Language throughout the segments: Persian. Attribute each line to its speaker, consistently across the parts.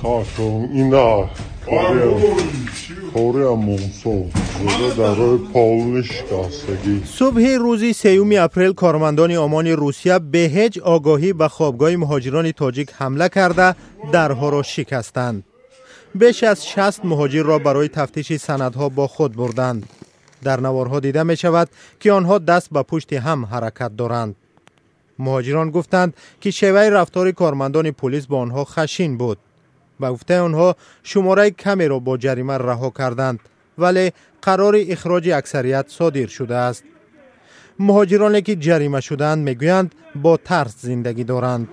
Speaker 1: خاطر اینا خوری موسو در روی پول نشکستگی.
Speaker 2: صبح روز 3 اپریل کارمندان امان روسیه به هیچ آگاهی به خوابگاه مهاجران تاجیک حمله کرده درها را شکستند. بیش از 60 مهاجر را برای تفتیش سندها با خود بردند. در نوارها دیده می شود که آنها دست به پشت هم حرکت دارند. مهاجران گفتند که شیوه رفتار کارمندان پلیس با آنها خشن بود. به گفته آنها شماره کمی را با جریمه رها کردند ولی قرار اخراج اکثریت صادر شده است. مهاجرانی که جریمه شدند میگویند با ترس زندگی دارند.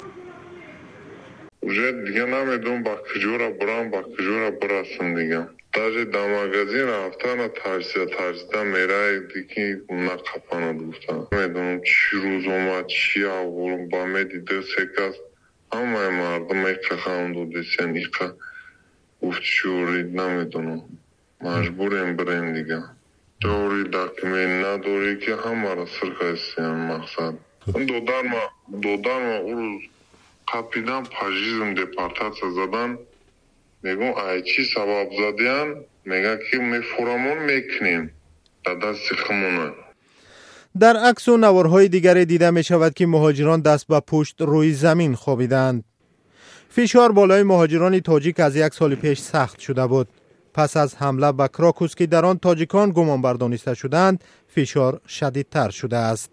Speaker 1: уже دیگه نمیدونم با کجا برم با کجا برسم دیگه. даже до магазин рафтана тарсида мерай дики нақапана гуфтан. Медонам чи рӯз омад чи аввал ба медида секас ҳамаи мардум меқахам додесен иқа гуфт шӯрид намедонам. Маҷбурем бирем дига. ҷори документ надори ки ҳамаро сиркасиян мақсад. Доданма у рӯз қапидан пажизм депортация задан. میگم چی سبب زدین میگه که میفورمون میکنیم در دست خمونه.
Speaker 2: در عکس و نوارهای دیگری دیده می شود که مهاجران دست به پشت روی زمین خوابیدند. فشار بالای مهاجران تاجیک از 1 سال پیش سخت شده بود. پس از حمله به کراکوس که در آن تاجیکان گمان بردانسته شدند فشار شدیدتر شده است.